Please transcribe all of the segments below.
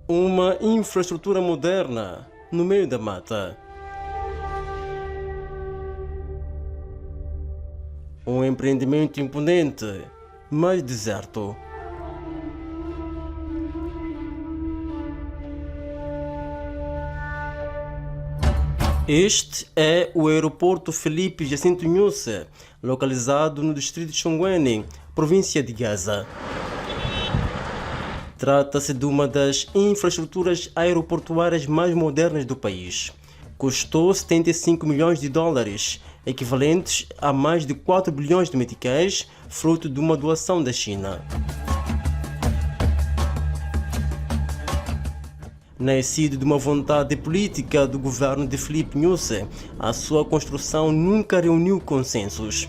Uma infraestrutura moderna no meio da mata. Um empreendimento imponente, mas deserto. Este é o aeroporto Felipe Jacinto Nyusi, localizado no distrito de Chongqing, província de Gaza. Trata-se de uma das infraestruturas aeroportuárias mais modernas do país. Custou 75 milhões de dólares, equivalentes a mais de 4 bilhões de meticais, fruto de uma doação da China. Nascido de uma vontade política do governo de Filipe Nyusi, a sua construção nunca reuniu consensos.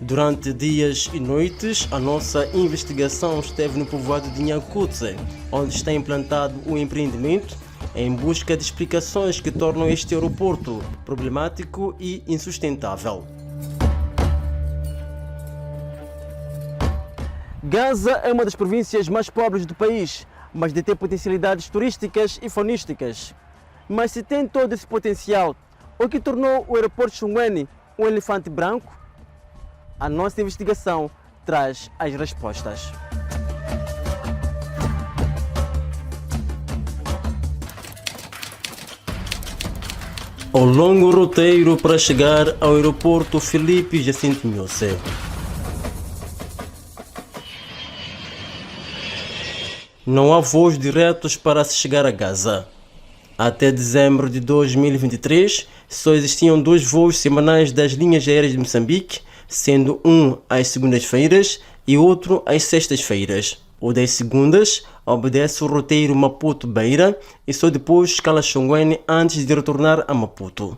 Durante dias e noites, a nossa investigação esteve no povoado de Nhankutse, onde está implantado o empreendimento, em busca de explicações que tornam este aeroporto problemático e insustentável. Gaza é uma das províncias mais pobres do país, mas detém potencialidades turísticas e faunísticas. Mas se tem todo esse potencial, o que tornou o aeroporto de Chongqing um elefante branco? A nossa investigação traz as respostas. O longo roteiro para chegar ao aeroporto Felipe Jacinto Nyusi. Não há voos diretos para se chegar a Gaza. Até dezembro de 2023, só existiam 2 voos semanais das linhas aéreas de Moçambique, sendo um às segundas-feiras e outro às sextas-feiras. O das segundas obedece o roteiro Maputo-Beira e só depois escala Chongqing antes de retornar a Maputo.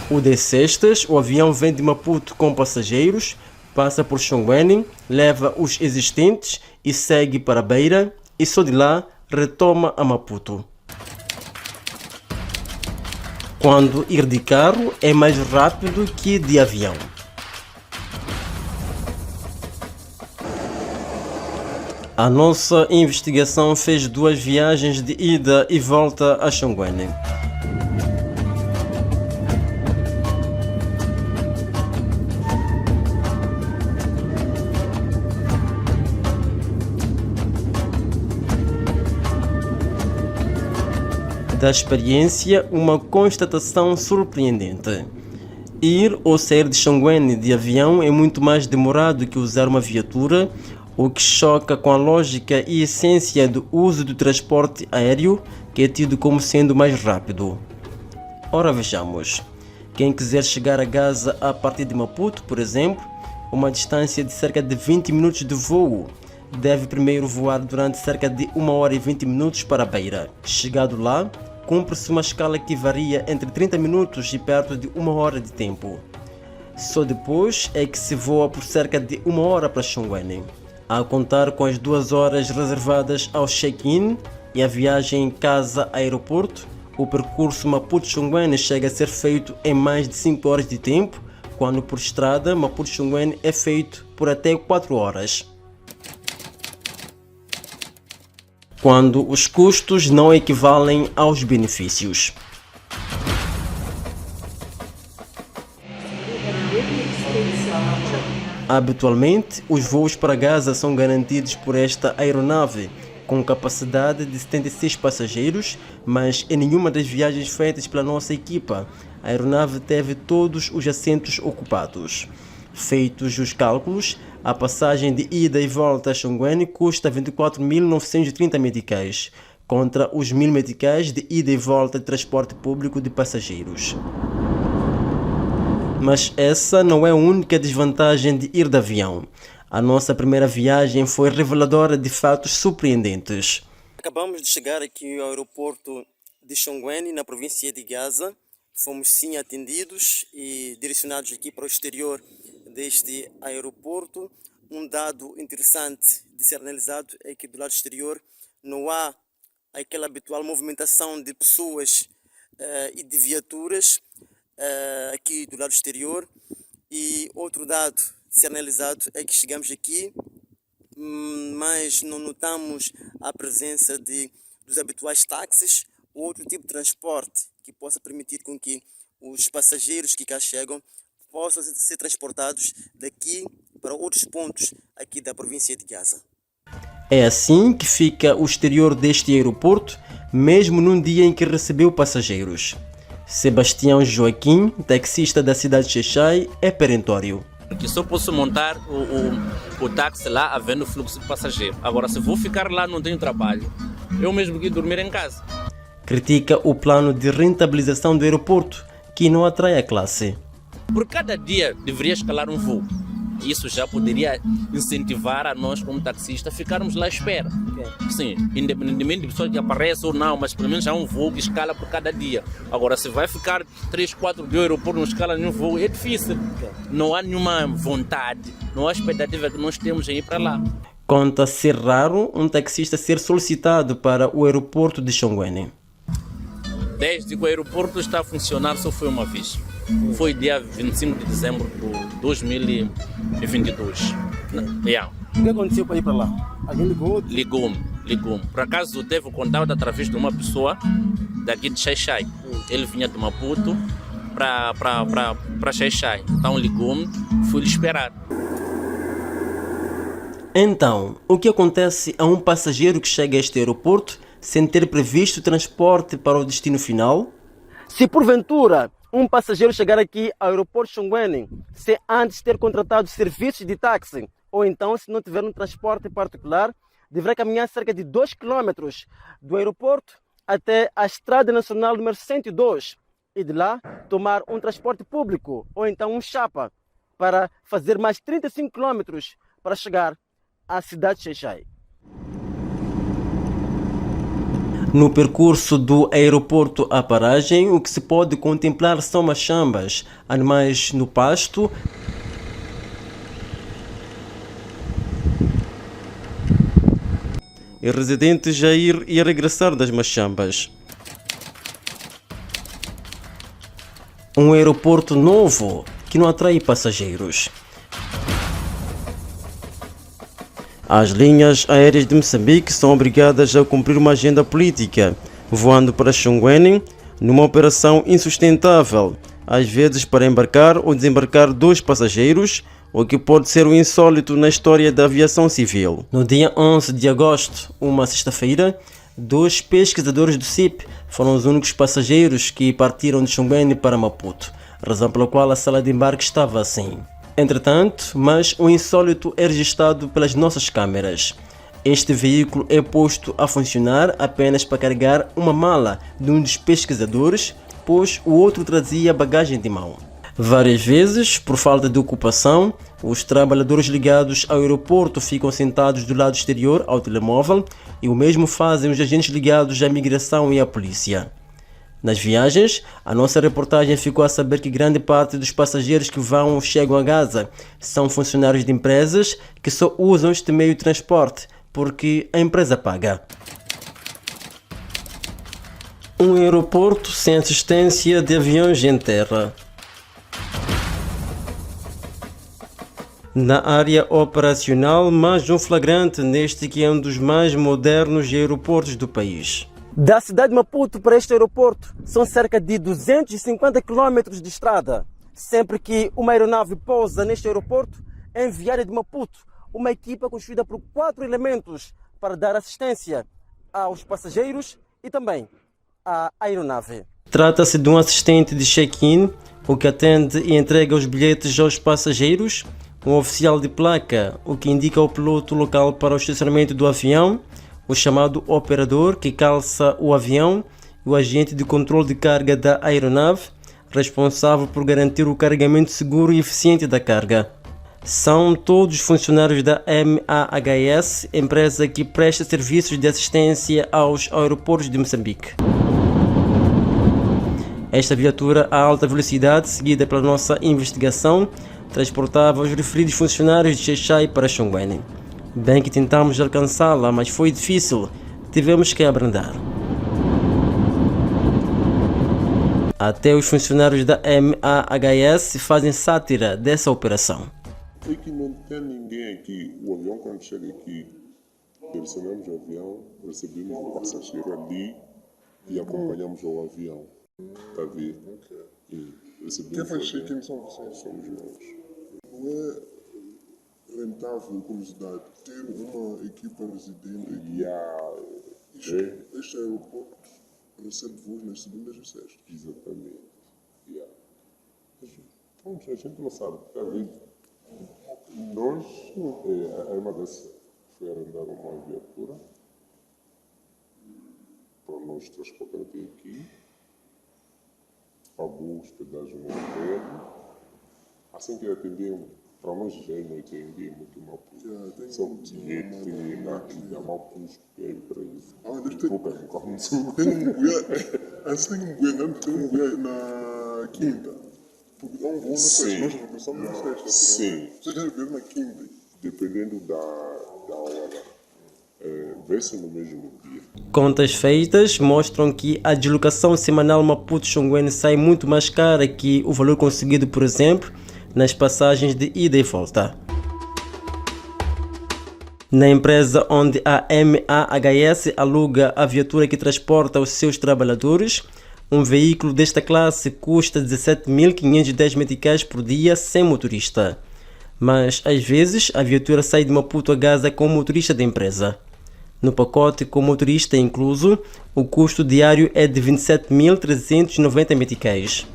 O das sextas, o avião vem de Maputo com passageiros, passa por Chongqing, leva os existentes e segue para Beira e só de lá retoma a Maputo. Quando ir de carro é mais rápido que de avião. A nossa investigação fez 2 viagens de ida e volta a Chongqing. Da experiência, uma constatação surpreendente. Ir ou sair de Chongqing de avião é muito mais demorado que usar uma viatura, o que choca com a lógica e essência do uso do transporte aéreo, que é tido como sendo mais rápido. Ora, vejamos. Quem quiser chegar a Gaza a partir de Maputo, por exemplo, uma distância de cerca de 20 minutos de voo, deve primeiro voar durante cerca de 1 hora e 20 minutos para Beira. Chegado lá, cumpre-se uma escala que varia entre 30 minutos e perto de 1 hora de tempo. Só depois é que se voa por cerca de 1 hora para Chongqing. A contar com as 2 horas reservadas ao check-in e a viagem casa-aeroporto, o percurso Maputo-Chongqing chega a ser feito em mais de 5 horas de tempo, quando por estrada Maputo-Chongqing é feito por até 4 horas. Quando os custos não equivalem aos benefícios. Habitualmente, os voos para Gaza são garantidos por esta aeronave, com capacidade de 76 passageiros, mas em nenhuma das viagens feitas pela nossa equipa, a aeronave teve todos os assentos ocupados. Feitos os cálculos, a passagem de ida e volta a Chongqing custa 24.930 meticais, contra os 1.000 meticais de ida e volta de transporte público de passageiros. Mas essa não é a única desvantagem de ir de avião. A nossa primeira viagem foi reveladora de fatos surpreendentes. Acabamos de chegar aqui ao aeroporto de Chongqing, na província de Gaza. Fomos sim atendidos e direcionados aqui para o exterior deste aeroporto. Um dado interessante de ser analisado é que do lado exterior não há aquela habitual movimentação de pessoas e de viaturas aqui do lado exterior. E outro dado a ser analisado é que chegamos aqui, mas não notamos a presença dos habituais táxis ou outro tipo de transporte que possa permitir com que os passageiros que cá chegam possam ser transportados daqui para outros pontos aqui da província de Gaza. É assim que fica o exterior deste aeroporto, mesmo num dia em que recebeu passageiros. Sebastião Joaquim, taxista da cidade de Xai, é perentório. Porque só posso montar o táxi lá havendo fluxo de passageiro. Agora, se vou ficar lá, não tenho trabalho. Eu mesmo que dormir em casa. Critica o plano de rentabilização do aeroporto, que não atrai a classe. Por cada dia deveria escalar um voo. Isso já poderia incentivar a nós, como taxistas, ficarmos lá à espera. Sim, independentemente de pessoa que aparece ou não, mas pelo menos há um voo que escala por cada dia. Agora, se vai ficar 3, 4 dias no aeroporto, não escala nenhum voo, é difícil. Não há nenhuma vontade, não há expectativa que nós temos em ir para lá. Conta ser raro um taxista ser solicitado para o aeroporto de Xonguene. Desde que o aeroporto está a funcionar, só foi uma vez. Foi dia 25 de dezembro de 2022. O que aconteceu para ir para lá? Alguém ligou? Ligou-me. Por acaso teve o contato através de uma pessoa daqui de Xai-Xai. Ele vinha de Maputo para Xai-Xai. Então ligou-me, fui lhe esperar. Então, o que acontece a um passageiro que chega a este aeroporto sem ter previsto o transporte para o destino final? Se porventura um passageiro chegar aqui ao aeroporto Xonguene sem antes ter contratado serviços de táxi, ou então se não tiver um transporte particular, deverá caminhar cerca de 2 km do aeroporto até a Estrada Nacional número 102 e de lá tomar um transporte público ou então um chapa para fazer mais 35 km para chegar à cidade de Xai-Xai. No percurso do aeroporto à paragem, o que se pode contemplar são machambas, animais no pasto e residentes a ir e a regressar das machambas. Um aeroporto novo que não atrai passageiros. As linhas aéreas de Moçambique são obrigadas a cumprir uma agenda política, voando para Xonguene numa operação insustentável, às vezes para embarcar ou desembarcar 2 passageiros, o que pode ser um insólito na história da aviação civil. No dia 11 de agosto, uma sexta-feira, 2 pesquisadores do CIP foram os únicos passageiros que partiram de Xonguene para Maputo, razão pela qual a sala de embarque estava assim. Entretanto, mas o insólito é registrado pelas nossas câmeras. Este veículo é posto a funcionar apenas para carregar uma mala de um dos pesquisadores, pois o outro trazia bagagem de mão. Várias vezes, por falta de ocupação, os trabalhadores ligados ao aeroporto ficam sentados do lado exterior ao telemóvel e o mesmo fazem os agentes ligados à migração e à polícia. Nas viagens, a nossa reportagem ficou a saber que grande parte dos passageiros que vão ou chegam a Gaza são funcionários de empresas que só usam este meio de transporte porque a empresa paga. Um aeroporto sem assistência de aviões em terra. Na área operacional, mais um flagrante neste que é um dos mais modernos aeroportos do país. Da cidade de Maputo para este aeroporto são cerca de 250 km de estrada. Sempre que uma aeronave pousa neste aeroporto, é enviada de Maputo uma equipa constituída por 4 elementos para dar assistência aos passageiros e também à aeronave. Trata-se de um assistente de check-in, o que atende e entrega os bilhetes aos passageiros, um oficial de placa, o que indica o piloto local para o estacionamento do avião, o chamado operador que calça o avião e o agente de controle de carga da aeronave, responsável por garantir o carregamento seguro e eficiente da carga. São todos funcionários da MAHS, empresa que presta serviços de assistência aos aeroportos de Moçambique. Esta viatura a alta velocidade, seguida pela nossa investigação, transportava os referidos funcionários de Xai-Xai para Xonguene. Bem que tentamos alcançá-la, mas foi difícil, tivemos que abrandar. Até os funcionários da MAHS fazem sátira dessa operação. É que não tem ninguém aqui. O avião, quando chega aqui, descemos o avião, recebemos o passageiro ali e acompanhamos o avião. Está a ver? Quem faz check-in são vocês? Somos nós. Não é rentável como cidade ter uma equipa residente. Este aeroporto recebe voos nas segundas e sextas. Exatamente. Então, a gente não sabe. Está a ver? Nós, a MAHS foi arrendar uma viatura para nos transportar até aqui, pagou hospedagem no hotel. Assim que atendemos, para nós já não atendemos muito mal. Só que tem aqui, mal custo para isso. Tem um guia na quinta. Porque é um voo na sexta, nós regressamos na sexta. Sim. Vocês já viram na quinta? Dependendo da hora, vê-se no mesmo dia. Contas feitas mostram que a deslocação semanal Maputo-Xonguene sai muito mais cara que o valor conseguido, por exemplo, nas passagens de ida e volta. Na empresa onde a MAHS aluga a viatura que transporta os seus trabalhadores, um veículo desta classe custa 17.510 meticais por dia sem motorista. Mas, às vezes, a viatura sai de Maputo a Gaza com o motorista da empresa. No pacote com motorista incluso, o custo diário é de 27.390 meticais.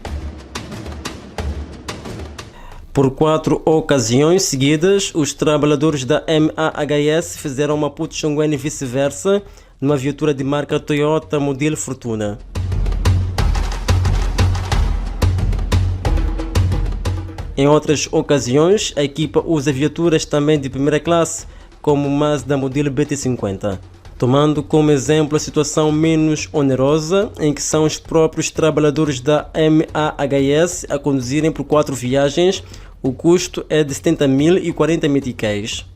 Por 4 ocasiões seguidas, os trabalhadores da MAHS fizeram Maputo-Xonguene e vice-versa numa viatura de marca Toyota modelo Fortuna. Em outras ocasiões, a equipa usa viaturas também de primeira classe, como o Mazda modelo BT50, tomando como exemplo a situação menos onerosa, em que são os próprios trabalhadores da MAHS a conduzirem por 4 viagens. O custo é de 70.040 meticais.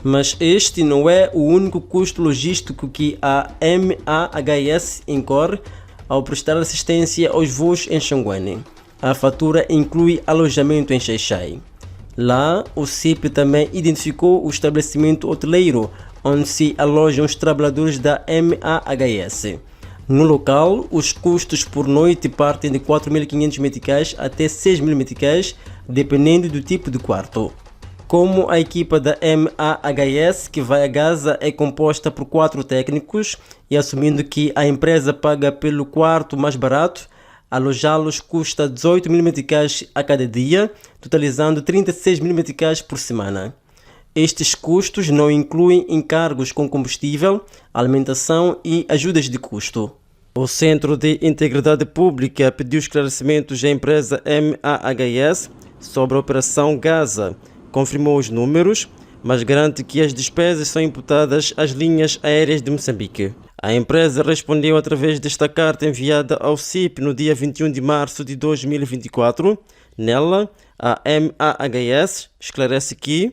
Mas este não é o único custo logístico que a MAHS incorre ao prestar assistência aos voos em Xonguene. A fatura inclui alojamento em Xai-Xai. Lá, o CIP também identificou o estabelecimento hoteleiro onde se alojam os trabalhadores da MAHS. No local, os custos por noite partem de 4.500 meticais até 6.000 meticais, dependendo do tipo de quarto. Como a equipa da MAHS que vai a Gaza é composta por 4 técnicos e assumindo que a empresa paga pelo quarto mais barato, alojá-los custa 18.000 meticais a cada dia, totalizando 36.000 meticais por semana. Estes custos não incluem encargos com combustível, alimentação e ajudas de custo. O Centro de Integridade Pública pediu esclarecimentos à empresa MAHS sobre a Operação Gaza, confirmou os números, mas garante que as despesas são imputadas às linhas aéreas de Moçambique. A empresa respondeu através desta carta enviada ao CIP no dia 21 de março de 2024. Nela, a MAHS esclarece que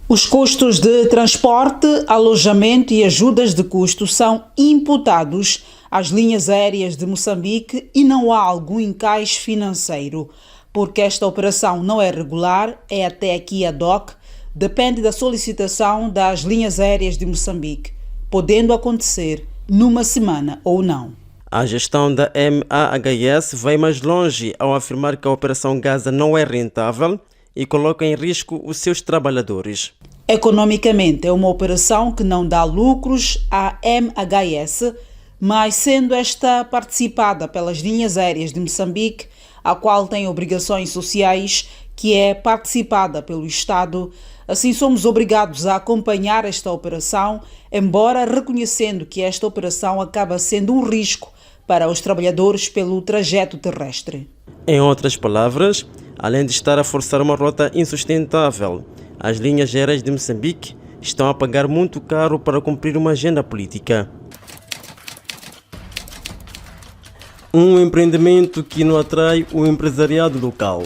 os custos de transporte, alojamento e ajudas de custo são imputados às linhas aéreas de Moçambique e não há algum encaixe financeiro, porque esta operação não é regular, é até aqui ad hoc, depende da solicitação das linhas aéreas de Moçambique, podendo acontecer numa semana ou não. A gestão da MAHS vai mais longe ao afirmar que a Operação Gaza não é rentável e coloca em risco os seus trabalhadores. Economicamente, é uma operação que não dá lucros à MAHS, mas sendo esta participada pelas linhas aéreas de Moçambique, a qual tem obrigações sociais, que é participada pelo Estado, assim somos obrigados a acompanhar esta operação, embora reconhecendo que esta operação acaba sendo um risco para os trabalhadores pelo trajeto terrestre. Em outras palavras, além de estar a forçar uma rota insustentável, as linhas aéreas de Moçambique estão a pagar muito caro para cumprir uma agenda política. Um empreendimento que não atrai o empresariado local.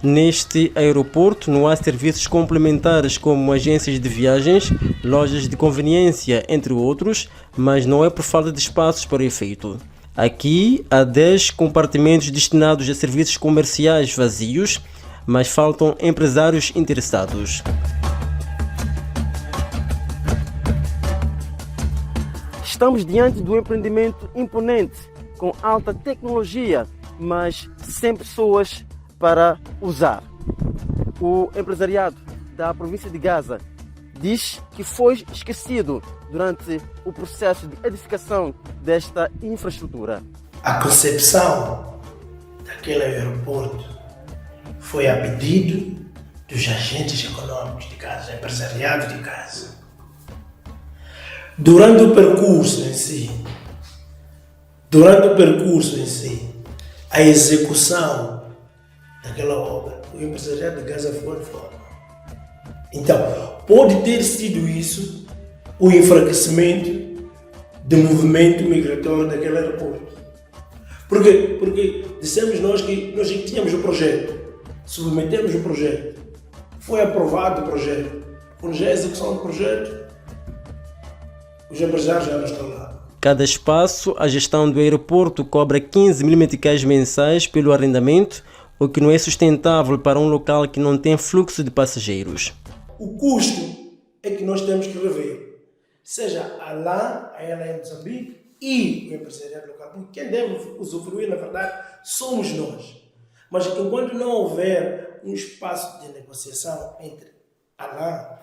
Neste aeroporto não há serviços complementares como agências de viagens, lojas de conveniência, entre outros, mas não é por falta de espaços para o efeito. Aqui há 10 compartimentos destinados a serviços comerciais vazios, mas faltam empresários interessados. Estamos diante de um empreendimento imponente, com alta tecnologia, mas sem pessoas para usar. O empresariado da província de Gaza diz que foi esquecido durante o processo de edificação desta infraestrutura. A concepção daquele aeroporto foi a pedido dos agentes econômicos de Gaza, empresariado de Gaza. Durante o percurso em si, a execução daquela obra, o empresariado de Gaza foi fora. Então, pode ter sido isso o enfraquecimento do movimento migratório daquele aeroporto. Por quê? Porque dissemos nós que tínhamos o projeto, submetemos o projeto, foi aprovado o projeto. Quando já é a execução do projeto, os empresários já não estão lá. Cada espaço, a gestão do aeroporto cobra 15 mil meticais mensais pelo arrendamento, o que não é sustentável para um local que não tem fluxo de passageiros. O custo é que nós temos que rever, seja a ela em Moçambique e o empresariado local, porque quem deve usufruir, na verdade, somos nós. Mas enquanto não houver um espaço de negociação entre a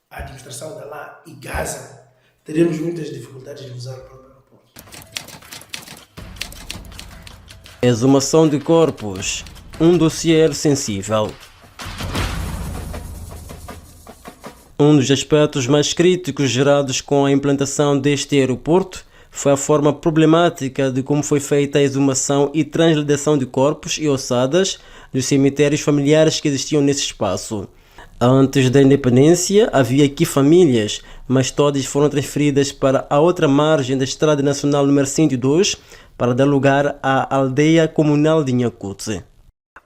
administração da LAN e Gaza, teremos muitas dificuldades de usar o próprio aeroporto. Exumação de corpos, um dossiê sensível. Um dos aspectos mais críticos gerados com a implantação deste aeroporto foi a forma problemática de como foi feita a exumação e transladação de corpos e ossadas dos cemitérios familiares que existiam nesse espaço. Antes da independência, havia aqui famílias, mas todas foram transferidas para a outra margem da Estrada Nacional número 102 para dar lugar à aldeia comunal de Nhakutse.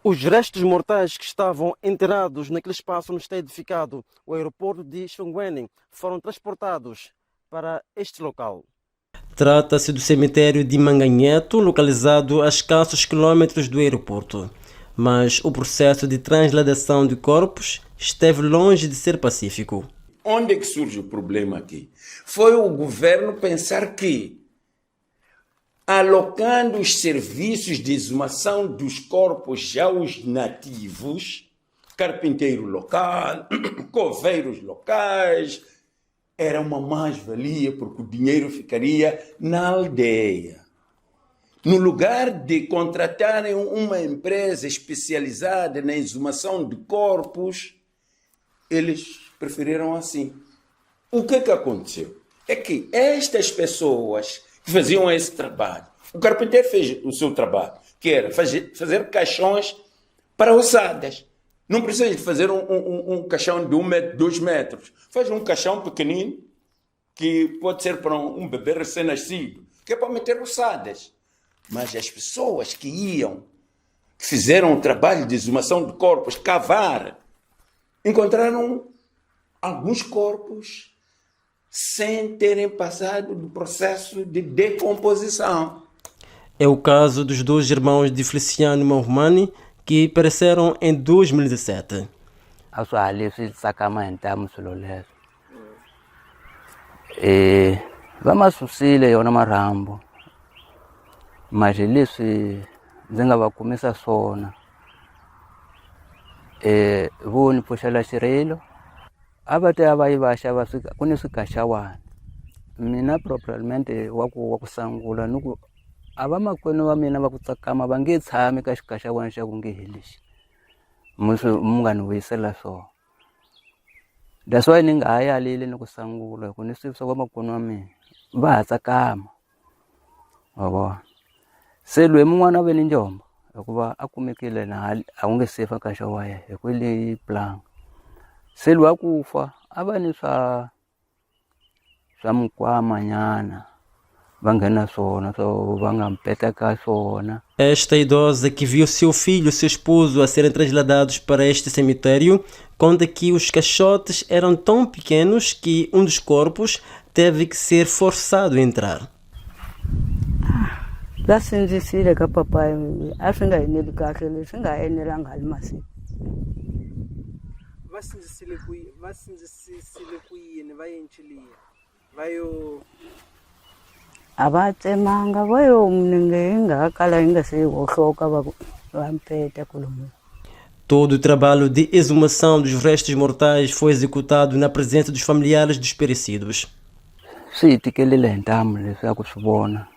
Os restos mortais que estavam enterrados naquele espaço onde está edificado o aeroporto de Xongweni foram transportados para este local. Trata-se do cemitério de Manganheto, localizado a escassos quilômetros do aeroporto. Mas o processo de transladação de corpos esteve longe de ser pacífico. Onde é que surge o problema aqui? Foi o governo pensar que, alocando os serviços de exumação dos corpos aos nativos, carpinteiro local, coveiros locais, era uma mais-valia porque o dinheiro ficaria na aldeia. No lugar de contratarem uma empresa especializada na exumação de corpos, eles preferiram assim. O que aconteceu? É que estas pessoas que faziam esse trabalho, o carpinteiro fez o seu trabalho, que era fazer caixões para ossadas. Não precisa de fazer um caixão de 1 metro, 2 metros. Faz um caixão pequenino, que pode ser para um bebê recém-nascido, que é para meter ossadas. Mas as pessoas que fizeram o trabalho de exumação de corpos, cavar, encontraram alguns corpos sem terem passado do processo de decomposição. É o caso dos 2 irmãos de Feliciano Mahumani, que pereceram em 2017. Vamos susile yona marambo. Mas leswi ndzi nga va kumisa swona vo ni pfuxela xirilo a va te a va yi va xava ku ni swikaxawani mina properamente wa ku sangula ni ku a va makwenu va mina va ku tsakama va nge tshami ka xikaxawani xa ku nge hi lexi mu nga ni vuyisela swona. That's why ni nga ha yalile ni ku sangula ku ni swi swa makwenu wa mina va ha tsakama wa vona. Se loyi mun'wana ve ni njomba hikuva a kumekile na a wu nge se fa kaxa wa yena hi kwele plan. Se loyi a ku fa a va ni swa mukwama nyana va nghena swona so va nga mpeteka swona. Esta idosa que viu seu filho e seu esposo a serem trasladados para este cemitério conta que os caixotes eram tão pequenos que um dos corpos teve que ser forçado a entrar. Va sindzisile ka papai a swi nga eneli kahle leswi nga enelanga hali masiku. Va sindzisile ku yini va yenciliya va yo A va tsemanga va yo milenge yi nga kala yi nga se hohloka va mpeta kolomo. Todo o trabalho de exumação dos restos mortais foi executado na presença dos familiares dos perecidos. Swi hi tikelile hi ntamu leswaku swi vona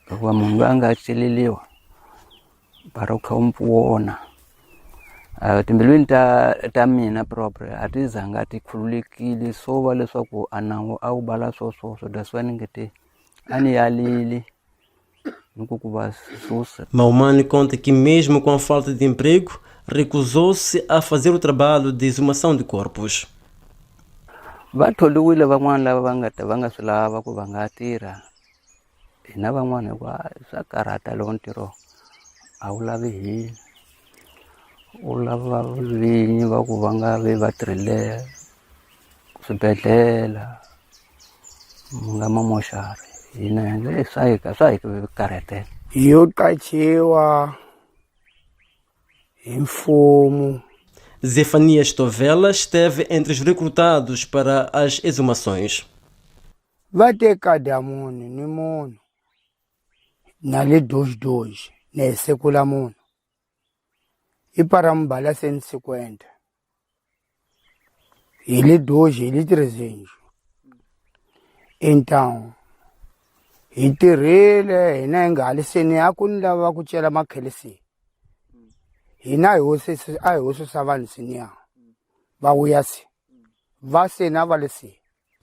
hikuva munhu loyi a nga celeliwa bara u kha u vona. Timbilwini ta mina proprio a ti zanga ti khululekile swo va leswaku a nawu a wu bala swoswoswo that's why ni nge te a ni yalile ni ku va susa. Maumani conta que mesmo com a falta de emprego, recusou-se a fazer o trabalho de exumação de corpos. Va tholiwile van'wana lava va nga swi lava ku va nga tirha. Hina van'wana hikuva swa karhata loko ntirho a wu lavi hina. U lava vinyi va ku va nga vi va tirhile swibedhlela nga mamoxari hina swa hi karhetela. Yo qachiwa hi mfumo. Zefanias Tovela esteve entre os recrutados para as exumações. Va teka damuni ni munhu na le doxdoxi na hi sekula munhu i para mbala 150 hi le doxi hi le 300. Então hi tirhile hina hi nga haliseni a ku ni lava ku cela makhelisi hina a hi hososa vanhu siniya va vuya se va sena va le se.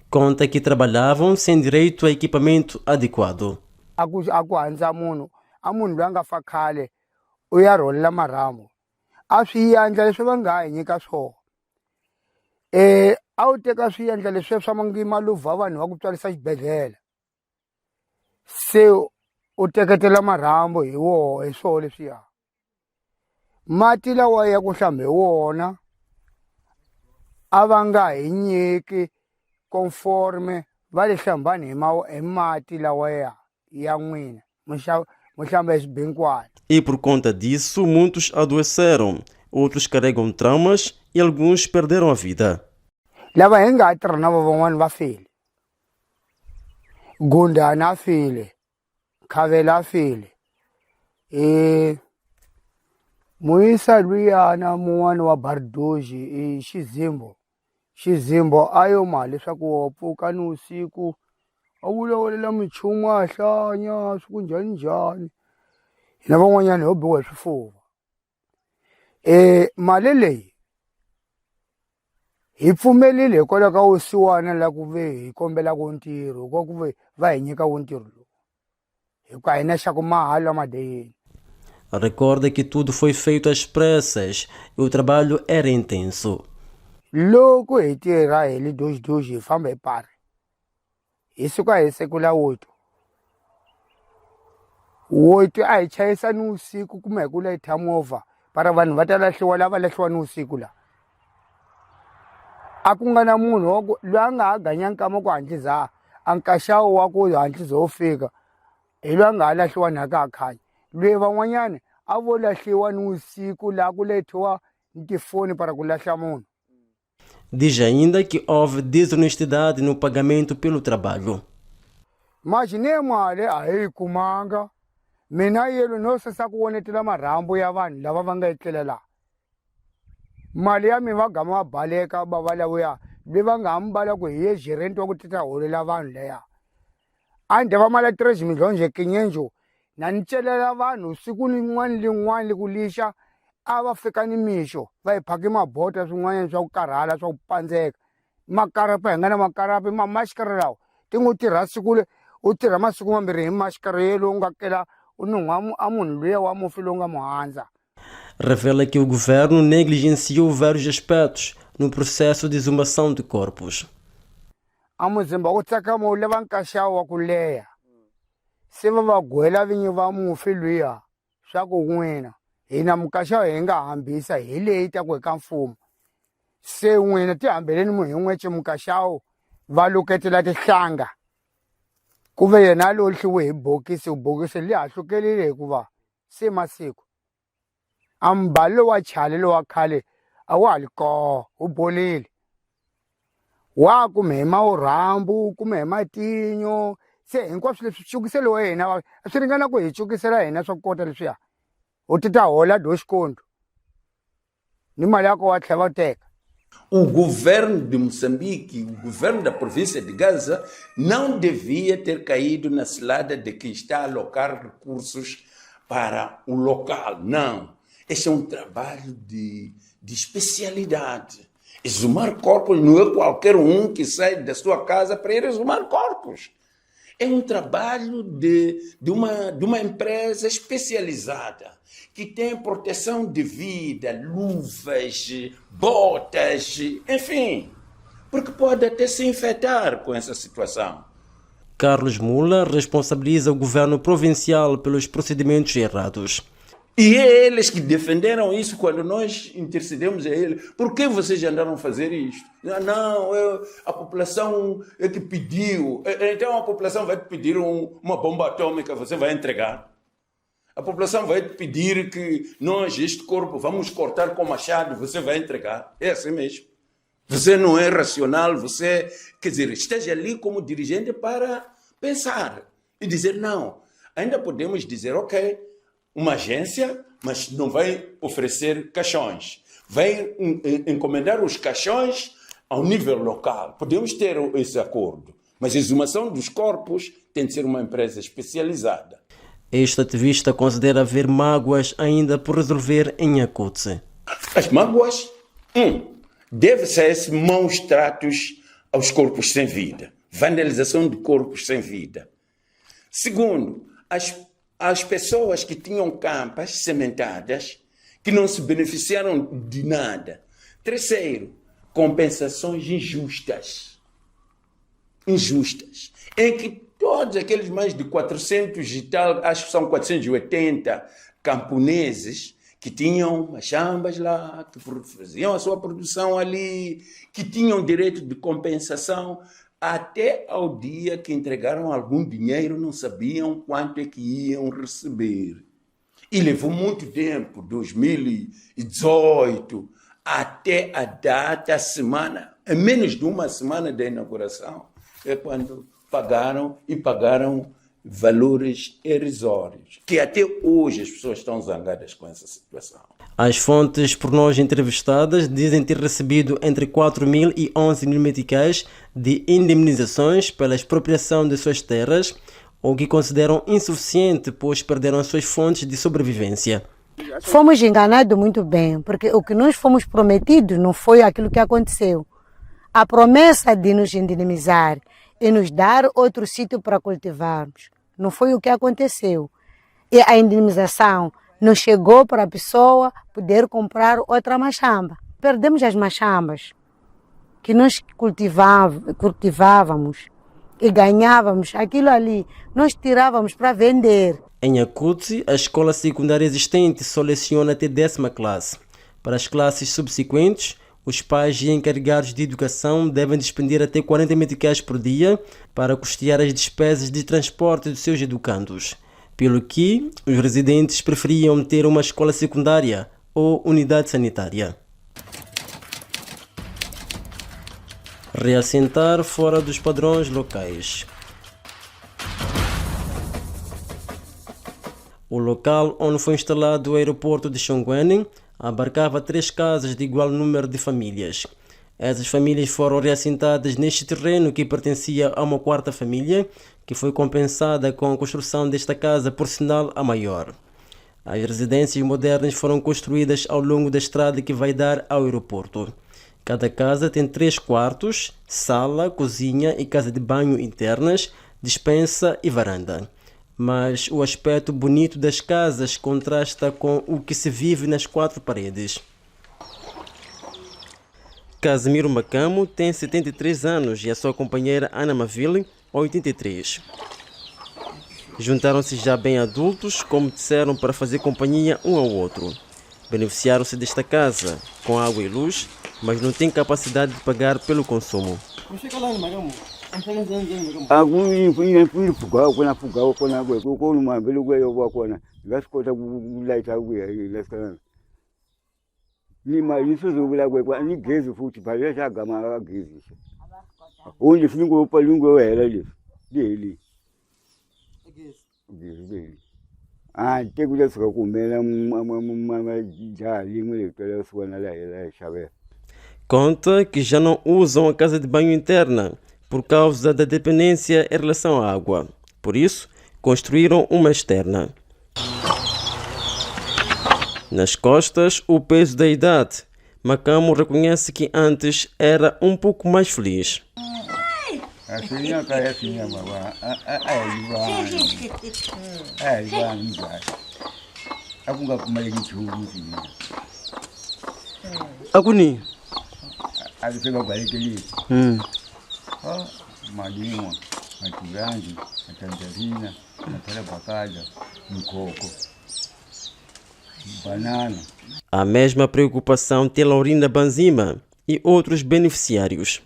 Conta que trabalhavam sem direito a equipamento adequado. A ku handza munhu a munhu loyi a nga fa khale u ya rholela marhambu a swi endla leswi va nga hi nyika swona. A wu teka swiendla leswi swa maluvha vanhu va ku tswarisa xibedhlele se u teketela marhambu hi woho hi swoho leswiya. Mati lawa ya ku hlamba hi wona a va nga hi nyiki conforme va le hlambani hi mati lawa ya n'wina mu hlamba hi swibinkwani. E por conta disso, muitos adoeceram, outros carregam traumas e alguns perderam a vida. Lava hi nga tirha na van'wana va file. Gundana a file, Khavela a file. Muyisa luyana mun'wana wa Bardoji Xizimbo a yo mali leswaku wa pfuka ni usiku a vulavulela minchumu a hlanya swi ku njhaninjhani hina van'wanyana ho biwa hi swifuva. Mali leyi hi pfumelile hikwalaho ka wusiwana la ku ve hi kombelaka ntirho ko ku ve va hi nyika ntirho lowu hikuva hina xa ku mahala madeyeni. Recorda que tudo foi feito às pressas e o trabalho era intenso. Loko hi tirha hi le doxdoxi hi famba hi pari hi suka hi sekula 8 a hi chayisa ni usiku kumbe hi ku layitha movha para vanhu va ta lahliwa lava lahliwa ni usiku la a ku nga na munhu loyi a nga ha ganyankama ku hantliza a nkaxawo wa ku hantliza wo fika hi loyi a nga ha lahliwa nhaka a khanya loyi van'wanyana a vo lahliwa ni usiku laha ku lethiwa ni tifoni para ku lahla munhu. Diz ainda que houve desonestidade no pagamento pelo trabalho. Imagine mali a hi kumanga mina yelo no sasa ku wonetela marhambu ya vanhu lava va nga etlelela mali ya mi va gama va baleka va valavuya va nga ambala ku hi ye gerent wa ku tita holela vanhu leya a ndzi va mala 3 milhonje kinyenjo na ni celela vanhu siku lin'wana ku lixa a va fika ni mixo va hi phaki mabota swin'wanyana swa ku karhala swa ku pandzeka makarapi hi nga na makarapi maxikara lawa ti n'wi tirha siku u tirha masiku mambirhi hi maxikara yelo u nga kela u nuhwa a munhu luya wa mufi lowu nga muhandza. Revela que o governo negligenciou vários aspectos no processo de exumação de corpos. A muzimba ku tsakama wu lava nkaxawo wa ku leha se va gwela vinyi va mufi luya swa ku n'wina hina mukaxa hi nga hambisa hi leyi ta ku eka mfumo se n'wina ti hambeleni mu hi n'wexe mukaxawo va luketela tihlanga ku ve yena a lohliwe hi bokisi li hahlukelile hikuva se masiku a mbalo wa chale lowa khale a wa ha ri koho wu bolile wa kume hi mawurhambu kume hi matinyo se hinkwaswo leswi cukiseliwa hina swi ringana ku hi cukisela hina swa kota leswiya u ti ta hola doxikondo ni mali yako wa tlhela va teka. O governo de Moçambique, o governo da província de Gaza, não devia ter caído na cilada de que está a alocar recursos para o local. Não. Este é um trabalho de especialidade. Exumar corpos não é qualquer um que sai da sua casa para ir exumar corpos. É um trabalho de uma empresa especializada, que tem proteção de vida, luvas, botas, enfim, porque pode até se infectar com essa situação. Carlos Mula responsabiliza o governo provincial pelos procedimentos errados. E é eles que defenderam isso quando nós intercedemos a ele. Por que vocês andaram a fazer isto? Não, a população é que pediu. Então a população vai te pedir uma bomba atômica, você vai entregar. A população vai te pedir que nós, este corpo, vamos cortar com machado, você vai entregar. É assim mesmo. Você não é racional, você, quer dizer, esteja ali como dirigente para pensar e dizer não. Ainda podemos dizer, ok, uma agência, mas não vai oferecer caixões. Vai encomendar os caixões ao nível local. Podemos ter esse acordo, mas a exumação dos corpos tem de ser uma empresa especializada. Este ativista considera haver mágoas ainda por resolver em Yakutsk. As mágoas? Deve-se a esses maus tratos aos corpos sem vida. Vandalização de corpos sem vida. Segundo, as pessoas que tinham campas cementadas, que não se beneficiaram de nada. Terceiro, compensações injustas. Injustas. Em que todos aqueles mais de 400 e tal, acho que são 480 camponeses, que tinham machambas lá, que faziam a sua produção ali, que tinham direito de compensação, até ao dia que entregaram algum dinheiro, não sabiam quanto é que iam receber. E levou muito tempo, 2018, até a data, a semana, em menos de uma semana da inauguração, é quando pagaram valores irrisórios, que até hoje as pessoas estão zangadas com essa situação. As fontes por nós entrevistadas dizem ter recebido entre 4 mil e 11 mil meticais de indemnizações pela expropriação de suas terras, o que consideram insuficiente, pois perderam as suas fontes de sobrevivência. Fomos enganados muito bem, porque o que nós fomos prometidos não foi aquilo que aconteceu. A promessa de nos indemnizar e nos dar outro sítio para cultivarmos não foi o que aconteceu. E a indemnização não chegou para a pessoa poder comprar outra machamba. Perdemos as machambas que nós cultivávamos e ganhávamos aquilo ali, nós tirávamos para vender. Em Yakutsk, a escola secundária existente só leciona até 10ª classe. Para as classes subsequentes, os pais e encarregados de educação devem despender até 40 meticais por dia para custear as despesas de transporte dos seus educandos, pelo que os residentes preferiam ter uma escola secundária ou unidade sanitária. Reassentar fora dos padrões locais. O local onde foi instalado o aeroporto de Xongweni abarcava 3 casas de igual número de famílias. Essas famílias foram reassentadas neste terreno que pertencia a uma 4ª família, que foi compensada com a construção desta casa, por sinal a maior. As residências modernas foram construídas ao longo da estrada que vai dar ao aeroporto. Cada casa tem 3 quartos, sala, cozinha e casa de banho internas, despensa e varanda. Mas o aspecto bonito das casas contrasta com o que se vive nas 4 paredes. Casimiro Macamo tem 73 anos e a sua companheira Ana Maville, 83. juntaram-se já bem adultos, como disseram, para fazer companhia um ao outro. Beneficiaram-se desta casa com água e luz, mas não têm capacidade de pagar pelo consumo. Conta que já não usam a casa de banho interna por causa da dependência em relação à água. Por isso, construíram uma externa. Nas costas, o peso da idade. Macamo reconhece que antes era um pouco mais feliz. Aguni. A mesma preocupação tem Laurinda Banzima e outros beneficiários.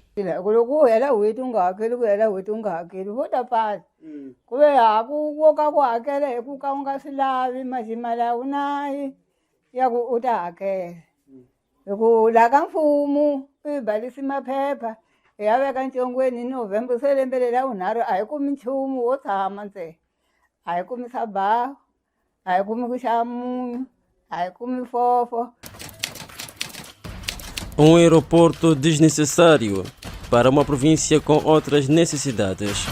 Um aeroporto desnecessário para uma província com outras necessidades.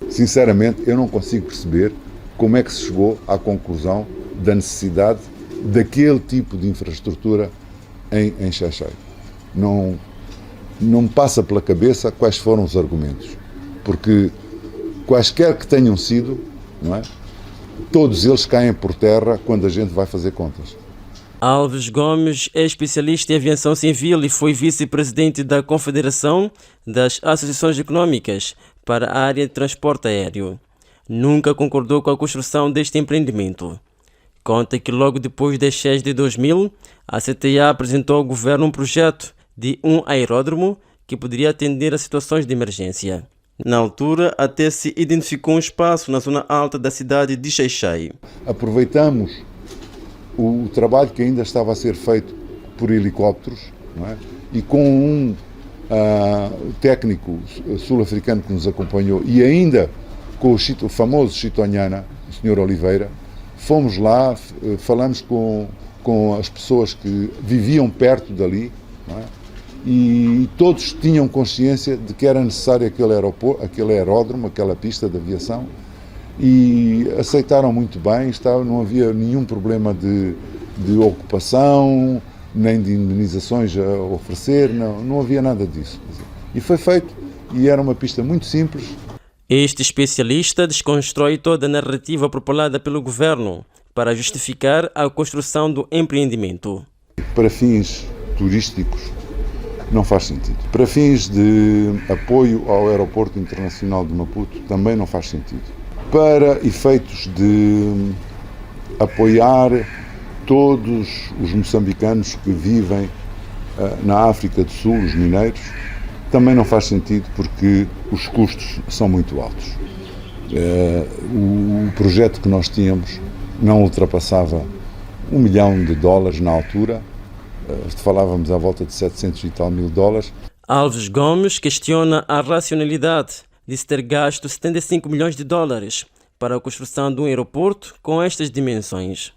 Sinceramente, eu não consigo perceber como é que se chegou à conclusão da necessidade daquele tipo de infraestrutura em Xai-Xai. Não me passa pela cabeça quais foram os argumentos, porque quaisquer que tenham sido, não é? Todos eles caem por terra quando a gente vai fazer contas. Alves Gomes é especialista em aviação civil e foi vice-presidente da Confederação das Associações Econômicas para a área de transporte aéreo. Nunca concordou com a construção deste empreendimento. Conta que logo depois das cheias de 2000, a CTA apresentou ao governo um projeto de um aeródromo que poderia atender a situações de emergência. Na altura, até se identificou um espaço na zona alta da cidade de Xai-Xai. Aproveitamos o trabalho que ainda estava a ser feito por helicópteros, não é? E com um técnico sul-africano que nos acompanhou e ainda com o famoso Chitonhana, o Sr. Oliveira, fomos lá, falamos com as pessoas que viviam perto dali, não é? E todos tinham consciência de que era necessário aquele aeródromo, aquela pista de aviação, e aceitaram muito bem, não havia nenhum problema de ocupação, nem de indenizações a oferecer, não havia nada disso. E foi feito, e era uma pista muito simples. Este especialista desconstrói toda a narrativa propalada pelo governo para justificar a construção do empreendimento. Para fins turísticos, não faz sentido. Para fins de apoio ao Aeroporto Internacional de Maputo, também não faz sentido. Para efeitos de apoiar todos os moçambicanos que vivem na África do Sul, os mineiros, também não faz sentido porque os custos são muito altos. O projeto que nós tínhamos não ultrapassava $1 milhão na altura. Falávamos à volta de 700 e tal mil dólares. Alves Gomes questiona a racionalidade de se ter gasto $75 milhões para a construção de um aeroporto com estas dimensões.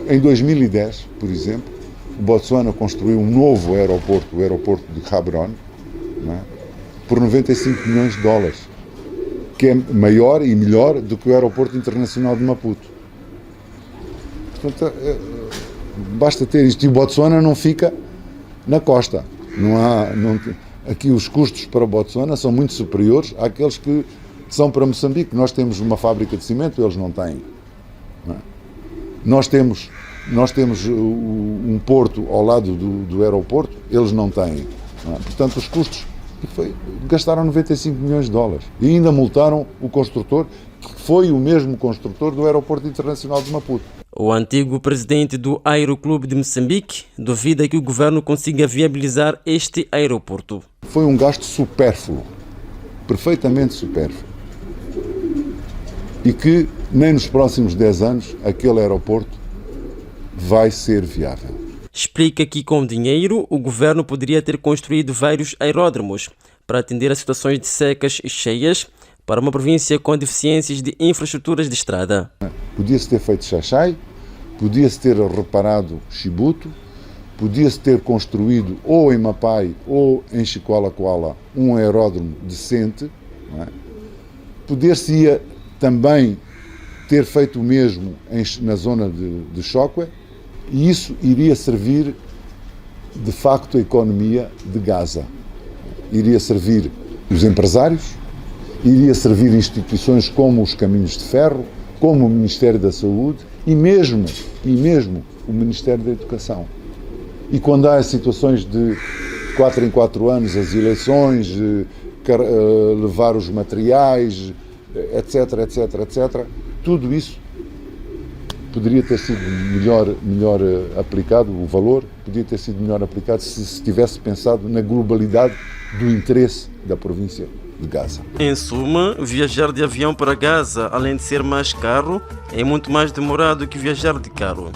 Em 2010, por exemplo, o Botsuana construiu um novo aeroporto, o aeroporto de Gaborone, não é? Por $95 milhões, que é maior e melhor do que o Aeroporto Internacional de Maputo. Portanto, basta ter isto. E o Botsuana não fica na costa. Aqui os custos para o Botsuana são muito superiores àqueles que são para Moçambique. Nós temos uma fábrica de cimento, eles não têm. Não é? Nós temos um porto ao lado do aeroporto, eles não têm. Não é? Portanto, os custos gastaram 95 milhões de dólares. E ainda multaram o construtor, que foi o mesmo construtor do Aeroporto Internacional de Maputo. O antigo presidente do Aeroclube de Moçambique duvida que o governo consiga viabilizar este aeroporto. Foi um gasto supérfluo, perfeitamente supérfluo. E que nem nos próximos 10 anos aquele aeroporto vai ser viável. Explica que com dinheiro o governo poderia ter construído vários aeródromos para atender a situações de secas e cheias para uma província com deficiências de infraestruturas de estrada. Podia-se ter feito Xaixai, podia-se ter reparado Chibuto, podia-se ter construído ou em Mapai ou em Chicoalacoala um aeródromo decente, não é? Poder-se também ter feito o mesmo na zona de Choque, e isso iria servir de facto a economia de Gaza. Iria servir os empresários, iria servir instituições como os Caminhos de Ferro, como o Ministério da Saúde e mesmo o Ministério da Educação. E quando há situações de 4 em 4 anos, as eleições, levar os materiais, etc, tudo isso poderia ter sido melhor aplicado, o valor poderia ter sido melhor aplicado se tivesse pensado na globalidade do interesse da província de Gaza. Em suma, viajar de avião para Gaza, além de ser mais caro, é muito mais demorado que viajar de carro.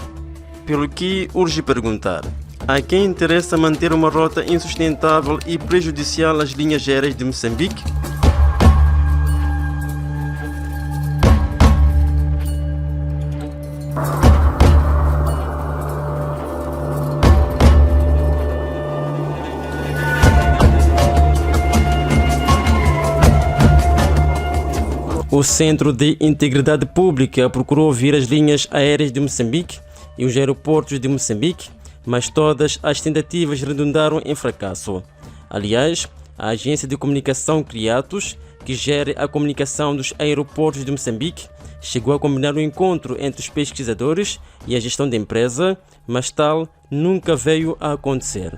Pelo que urge perguntar, a quem interessa manter uma rota insustentável e prejudicial às linhas aéreas de Moçambique? O Centro de Integridade Pública procurou ouvir as linhas aéreas de Moçambique e os aeroportos de Moçambique, mas todas as tentativas redundaram em fracasso. Aliás, a agência de comunicação Criatos, que gere a comunicação dos aeroportos de Moçambique, chegou a combinar um encontro entre os pesquisadores e a gestão da empresa, mas tal nunca veio a acontecer.